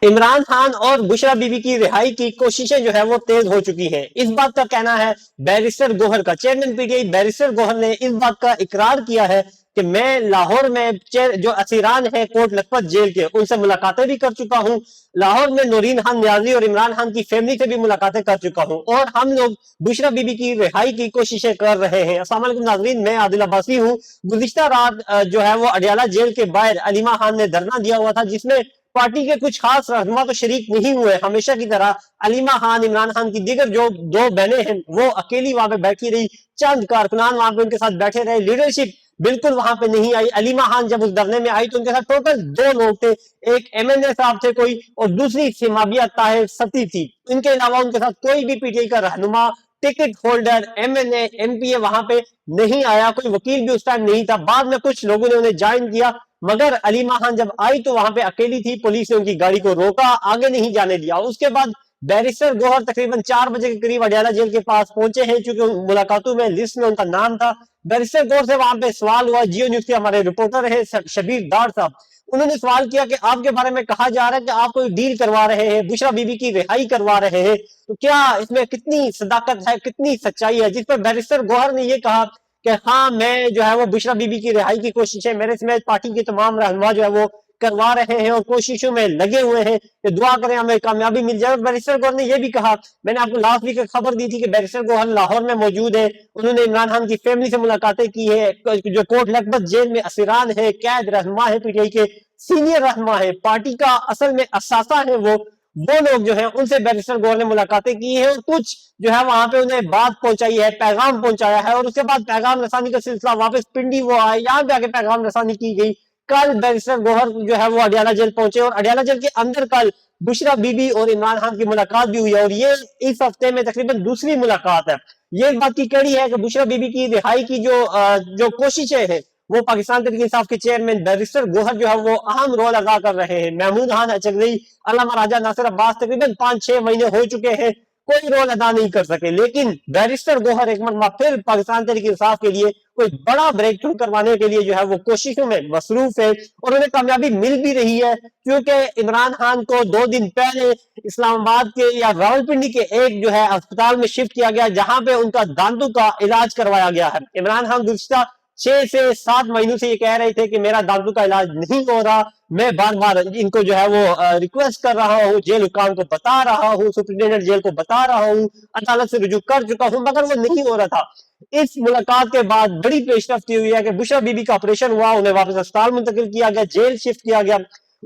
इमरान खान और बुशरा बीबी की रिहाई की कोशिशें जो है वो तेज हो चुकी हैं। इस बात का कहना है बैरिस्टर गोहर का, चेयरमैन पीटीआई बैरिस्टर गोहर ने इस बात का इकरार किया है कि मैं लाहौर में जो असीरान है कोट लखपत जेल के, उनसे मुलाकातें भी कर चुका हूं। लाहौर में नूरीन खान नियाजी और इमरान खान की फैमिली से भी मुलाकातें कर चुका हूं और हम लोग बुशरा बीबी की रिहाई की कोशिशें कर रहे हैं। अस्सलाम वालेकुम नाज़रीन, मैं आदिल अब्बासी हूं। गुज़िश्ता रात जो है वो अडियाला जेल के बाहर अलीमा खान ने धरना दिया हुआ था, जिसमें पार्टी के कुछ खास रहनुमा तो शरीक नहीं हुए। हमेशा की तरह अलीमा खान, इमरान खान की दीगर जो दो बहनें हैं वो अकेली वहां पे बैठी रही, चंद कारकुनान वहां पे उनके साथ बैठे रहे, लीडरशिप बिल्कुल वहां पे नहीं आई। अलीमा खान जब उस धरने में आई तो उनके साथ टोटल दो लोग थे, एक एमएनए साहब थे कोई और दूसरी सिमाबिया ताहिर सती थी। इनके अलावा उनके साथ कोई भी पीटीआई का रहनुमा, टिकट होल्डर, एमएनए, एमपीए वहां पे नहीं आया। कोई वकील भी उस टाइम नहीं था। बाद में कुछ लोगों ने उन्हें ज्वाइन किया, मगर अलीमा खान जब आई तो वहां पे अकेली थी। पुलिस ने उनकी गाड़ी को रोका, आगे नहीं जाने दिया। उसके बाद बैरिस्टर गोहर तकरीबन 4 बजे के करीब अडियाला जेल के पास पहुंचे हैं, क्योंकि मुलाकातों में लिस्ट में उनका नाम था। बैरिस्टर गोहर से वहां पे सवाल हुआ। जियो न्यूज के हमारे रिपोर्टर है शबीर डार साहब, उन्होंने सवाल किया कि आपके बारे में कहा जा रहा है कि आप कोई डील करवा रहे हैं, बुशरा बीबी की रिहाई करवा रहे हैं, तो क्या इसमें कितनी सदाकत है, कितनी सच्चाई है? जिस पर बैरिस्टर गोहर ने यह कहा कि हाँ, मैं जो है वो बुशरा बीबी की रिहाई की कोशिशें मेरे समेत पार्टी के तमाम रहनुमा जो है वो करवा रहे हैं और कोशिशों में लगे हुए हैं कि दुआ करें हमें कामयाबी मिल जाए। बैरिस्टर गोहर ने यह भी कहा, मैंने आपको लास्ट वीक खबर दी थी कि बैरिस्टर गोहर लाहौर में मौजूद है, उन्होंने इमरान खान की फैमिली से मुलाकातें की है, जो कोट लखपत जेल में असीरान है, कैद रहनुमा है, पीटीआई के सीनियर रहनुमा है, पार्टी का असल में असासा है, वो लोग जो है उनसे बैरिस्टर गोहर ने मुलाकातें की है और कुछ जो है वहां पे उन्हें बात पहुंचाई है, पैगाम पहुंचाया है। और उसके बाद पैगाम रसानी का सिलसिला वापस पिंडी वो आए, यहाँ पे आके पैगाम रसानी की गई। कल बैरिस्टर गोहर जो है वो अडियाला जेल पहुंचे और अडियाला जेल के अंदर कल बुशरा बीबी और इमरान खान की मुलाकात भी हुई है और ये इस हफ्ते में तकरीबन दूसरी मुलाकात है। ये इस बात की कड़ी है कि बुशरा बीबी की रिहाई की जो कोशिशें हैं वो पाकिस्तान तहरीक इंसाफ के चेयरमैन बैरिस्टर गोहर जो है वो अहम रोल अदा कर रहे हैं। महमूद खान अचगरई, अल्लामा राजा नासिर अब्बास तकरीबन 5-6 महीने हो चुके हैं, कोई रोल अदा नहीं कर सके। लेकिन बैरिस्टर गोहर एक मरतबा फिर पाकिस्तान तहरीक इंसाफ के लिए कोई बड़ा ब्रेक थ्रू करवाने के लिए जो है वो कोशिशों में मसरूफ है और उन्हें कामयाबी मिल भी रही है, क्योंकि इमरान खान को 2 दिन पहले इस्लामाबाद के या रावलपिंडी के एक जो है अस्पताल में शिफ्ट किया गया, जहां पे उनका दांतों का इलाज करवाया गया है। इमरान खान गुज़िश्ता 6 से 7 महीनों से ये कह रहे थे कि मेरा दांतों का इलाज नहीं हो रहा, मैं बार बार इनको जो है वो रिक्वेस्ट कर रहा हूँ, जेल हुकाम को बता रहा हूँ, सुप्रिंटेंडेंट जेल को बता रहा हूँ, अदालत से रुजू कर चुका हूँ, मगर वो नहीं हो रहा था। इस मुलाकात के बाद बड़ी पेशरफ्ती हुई है कि बुशरा बीबी का ऑपरेशन हुआ, उन्हें वापस अस्पताल मुंतकिल किया गया, जेल शिफ्ट किया गया।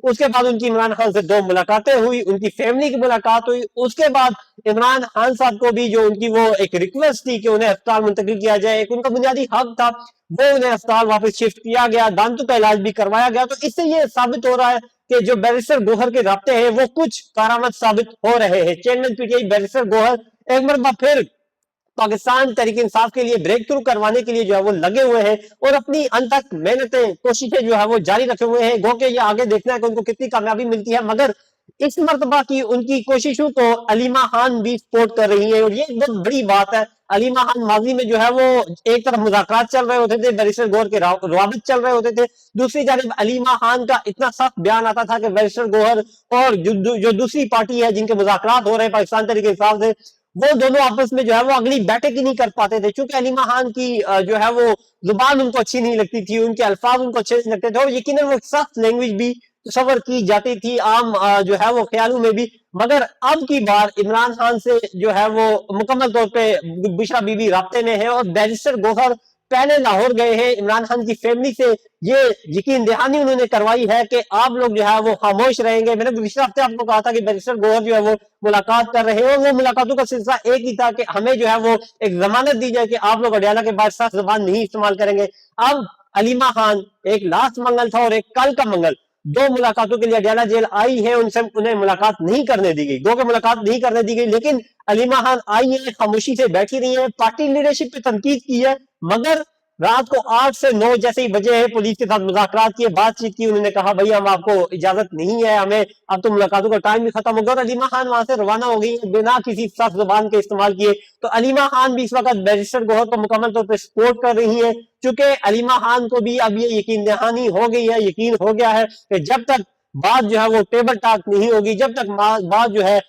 उसके बाद उनकी इमरान खान से 2 मुलाकातें हुई, उनकी फैमिली की मुलाकात हुई। उसके बाद इमरान खान साहब को भी जो उनकी वो एक रिक्वेस्ट थी कि उन्हें अस्पताल मुंतकिल किया जाए, एक उनका बुनियादी हक था, वो उन्हें अस्पताल वापस शिफ्ट किया गया, दांतों का इलाज भी करवाया गया। तो इससे ये साबित हो रहा है कि जो बैरिस्टर गोहर के राब्ते हैं वो कुछ कारामद साबित हो रहे हैं। चेयरमैन पीटीआई बैरिस्टर गोहर एक मरतबा फिर पाकिस्तान तहरीक इंसाफ के लिए ब्रेक थ्रू करवाने के लिए जो है वो लगे हुए हैं और अपनी अंत तक मेहनतें, कोशिशें जो है वो जारी रखे हुए हैं। गो के ये आगे देखना है कि उनको कितनी कामयाबी मिलती है, मगर इस मर्तबा की उनकी कोशिशों को अलीमा खान भी सपोर्ट कर रही है और ये बहुत बड़ी बात है। अलीमा खान माजी में जो है वो एक तरफ मुज़ाकरात चल रहे होते थे, बैरिस्टर गोहर के रवाबित चल रहे होते थे, दूसरी जानब अलीमा खान का इतना सख्त बयान आता था कि बैरिस्टर गोहर और जो दूसरी पार्टी है जिनके मुज़ाकरात हो रहे हैं पाकिस्तान तहरीक इंसाफ से, वो दोनों आपस में जो है वो अगली बैठक ही नहीं कर पाते थे, क्योंकि अलीमा खान की जो है वो जुबान उनको अच्छी नहीं लगती थी, उनके अल्फाज उनको अच्छे नहीं लगते थे और यकीनन वो सख्त लैंग्वेज भी तस्वर की जाती थी आम जो है वो ख्यालों में भी। मगर अब की बार इमरान खान से जो है वो मुकम्मल तौर पे बुशरा बीबी राब्ते में है और बैरिस्टर गोहर पहले लाहौर गए हैं, इमरान खान की फैमिली से ये यकीन दहानी उन्होंने करवाई है कि आप लोग जो है वो खामोश रहेंगे। मैंने पिछले हफ्ते आपको कहा था कि बैरिस्टर गोहर जो है वो मुलाकात कर रहे हैं और वो मुलाकातों का सिलसिला एक ही था कि हमें जो है वो एक जमानत दी जाए कि आप लोग अडियाला के बाद सख्त जुबान नहीं इस्तेमाल करेंगे। अब अलीमा खान, एक लास्ट मंगल था और एक कल का मंगल, 2 मुलाकातों के लिए अडियाला जेल आई है, उनसे उन्हें मुलाकात नहीं करने दी गई, 2 के मुलाकात नहीं करने दी गई। लेकिन अलीमा खान आई है, खामोशी से बैठी रही है, पार्टी लीडरशिप पे तनकीद की है, मगर रात को 8 से 9 जैसे ही बजे है पुलिस के साथ मुज़ाकरात किए, बातचीत की, उन्होंने कहा भाई हम आपको इजाजत नहीं है, हमें अब तो मुलाकातों का टाइम भी खत्म हो गया और अलीमा खान वहां से रवाना हो गई बिना किसी सख्त जुबान के इस्तेमाल किए। तो अलीमा खान भी इस वक्त बैरिस्टर गोहर को मुकम्मल तौर पर सपोर्ट कर रही है, क्योंकि अलीमा खान को भी अब ये यकीन दहानी हो गई है, यकीन हो गया है कि जब तक बात जो है वो टेबल टॉक नहीं होगी, जब तक बात जो है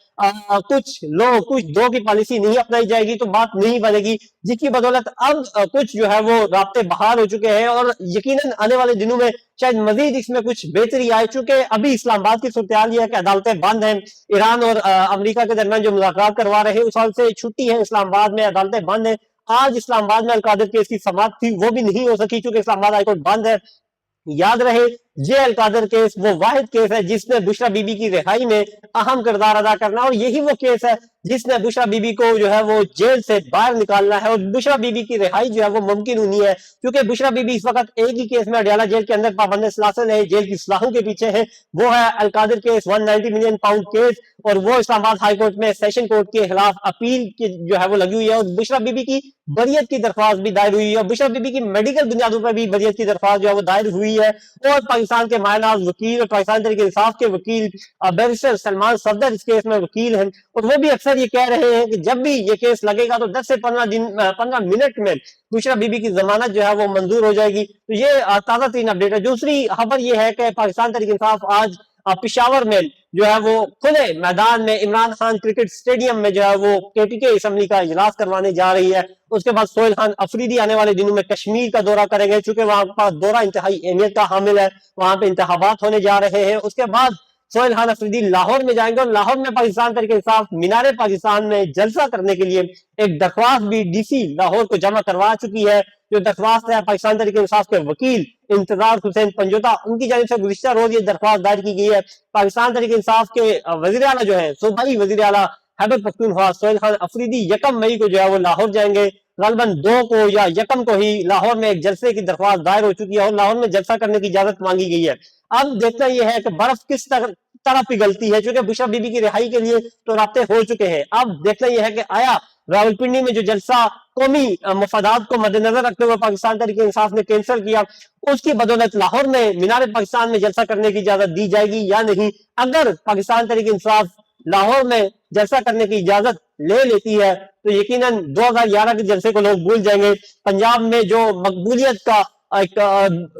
कुछ दो की पॉलिसी नहीं अपनाई जाएगी तो बात नहीं बनेगी, जिसकी बदौलत अब कुछ जो है वो रास्ते बहाल हो चुके हैं और यकीनन आने वाले दिनों में शायद मजीद इसमें कुछ बेहतरी आए। चूंकि अभी इस्लामाबाद की सूरत हाल है कि अदालतें बंद हैं, ईरान और अमेरिका के दरमियान जो मुलाकात करवा रहे हैं उस हाल से छुट्टी है, इस्लामाबाद में अदालतें बंद है। आज इस्लामाबाद में अलकादिर केस की समाअत थी, वो भी नहीं हो सकी क्योंकि इस्लामाबाद हाईकोर्ट बंद है। याद रहे जे अलकादर केस वो वाहिद केस है जिसने बुशरा बीबी की रिहाई में अहम किरदार अदा करना, और यही वो केस है जिसने बुशरा बीबी को जो है वो जेल से बाहर निकालना है, और बुशरा बीबी की रिहाई जो है वो मुमकिन नहीं है क्योंकि बुशरा बीबी इस वक्त एक ही केस में अडयाला जेल के अंदर पाबंद सलासल है, जेल की सलाहों के पीछे है, वो है Al-Qadir case 190 million pound case, और वो इस्लामाबाद हाई कोर्ट में सेशन कोर्ट के खिलाफ अपील की जो है वो लगी हुई है, और बुशरा बीबी की बरियत की दरख्वास्त भी दायर हुई है, बुशरा बीबी की मेडिकल बुनियादों पर भी बरियत की दरख्वास्त जो है वो दायर हुई है। और पाकिस्तान के मायनाज वकील और पाकिस्तान तहरीक इंसाफ के वकील बैरिस्टर सलमान सफदर इस केस में वकील हैं, और वो भी अक्सर ये कह रहे हैं कि जब भी ये केस लगेगा तो 10 से 15 मिनट में बुशरा बीबी की जमानत जो है वो मंजूर हो जाएगी। तो ये ताजा तीन अपडेट है। दूसरी खबर ये है कि पाकिस्तान तहरीक इंसाफ आज पिशावर में जो है वो खुले मैदान में इमरान खान क्रिकेट स्टेडियम में जो है वो केटीके असम्बली का इजलास करवाने जा रही है। उसके बाद सोहेल खान अफरीदी आने वाले दिनों में कश्मीर का दौरा करेंगे, चूंकि वहां पर दौरा इंतहाई अहमियत का हामिल है, वहां पे इंतखाबात होने जा रहे हैं। उसके बाद सोहेल खान अफरीदी लाहौर में जाएंगे, और लाहौर में पाकिस्तान तहरीक इंसाफ मीनारे पाकिस्तान में जलसा करने के लिए एक दरख्वास्त भी डीसी लाहौर को जमा करवा चुकी है। जो दरख्वास्त है पाकिस्तान तहरीक इंसाफ के वकील इंतजार हुसैन पंजोता उनकी जानिब से गुज़िश्ता रोज ये दरख्वास्त दायर की गई है। पाकिस्तान तहरीक इंसाफ के वजीर आला जो है सूबाई वजीर आला खैबर पख्तूनख्वा सोहेल खान अफरीदी 1 मई को जो है वो लाहौर जाएंगे, गलबन 2 को या 1 को ही लाहौर में एक जलसे की दरख्वास्त दायर हो चुकी है और लाहौर में जलसा करने की इजाजत मांगी गई है। अब देखना यह है कि बर्फ किस तरह पिघलती है, क्योंकि बुशरा बीबी की रिहाई के लिए तो राब्ते हो चुके हैं। अब देखना यह है कि आया रावलपिंडी में जो जलसा कौमी मफादात को मद्देनजर रखते हुए पाकिस्तान तहरीक इंसाफ ने कैंसिल किया, उसकी बदौलत लाहौर में मीनार पाकिस्तान में जलसा करने की इजाजत दी जाएगी या नहीं। अगर पाकिस्तान तहरीक इंसाफ लाहौर में जलसा करने की इजाजत ले लेती है तो यकीनन 2011 के जलसे को लोग भूल जाएंगे। पंजाब में जो मकबूलियत का एक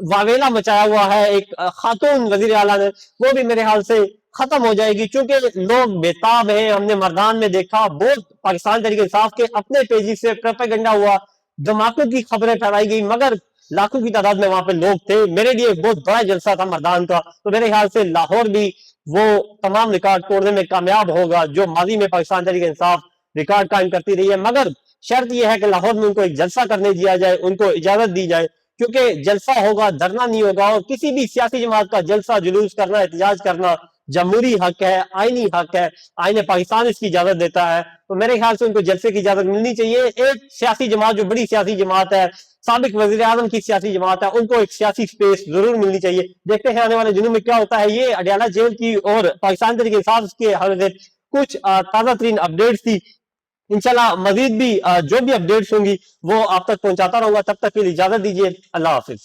वावेला मचाया हुआ है एक खातून वजीर आला ने, वो भी मेरे ख्याल से खत्म हो जाएगी, क्योंकि लोग बेताब हैं। हमने मर्दान में देखा बहुत पाकिस्तान तहरीक इंसाफ के अपने पेजी से प्रोपेगेंडा हुआ, धमाकों की खबरें फैलाई गई, मगर लाखों की तादाद में वहां पे लोग थे। मेरे लिए बहुत बड़ा जलसा था मर्दान का, तो मेरे ख्याल से लाहौर भी वो तमाम रिकॉर्ड तोड़ने में कामयाब होगा जो माजी में पाकिस्तान तहरीक इंसाफ रिकॉर्ड कायम करती रही है। मगर शर्त यह है कि लाहौर में उनको एक जलसा करने दिया जाए, उनको इजाजत दी जाए, क्योंकि जलसा होगा, धरना नहीं होगा। और किसी भी सियासी जमात का जलसा जुलूस करना, एहतजाज करना जमहूरी हक है, आईनी हक है, आईने पाकिस्तान इसकी इजाजत देता है। तो मेरे ख्याल से उनको जलसे की इजाजत मिलनी चाहिए। एक सियासी जमात जो बड़ी सियासी जमात है, साबिक वजीर आजम की सियासी जमात है, उनको एक सियासी स्पेस जरूर मिलनी चाहिए। देखते हैं आने वाले दिनों में क्या होता है। ये अडयाला जेल की और पाकिस्तान तहरीक इंसाफ के हवाले से कुछ ताजा तरीन अपडेट्स थी। इंशाल्लाह मजीद भी जो भी अपडेट्स होंगी वो आप तक पहुंचाता रहूंगा। तब तक के लिए इजाजत दीजिए, अल्लाह हाफिज।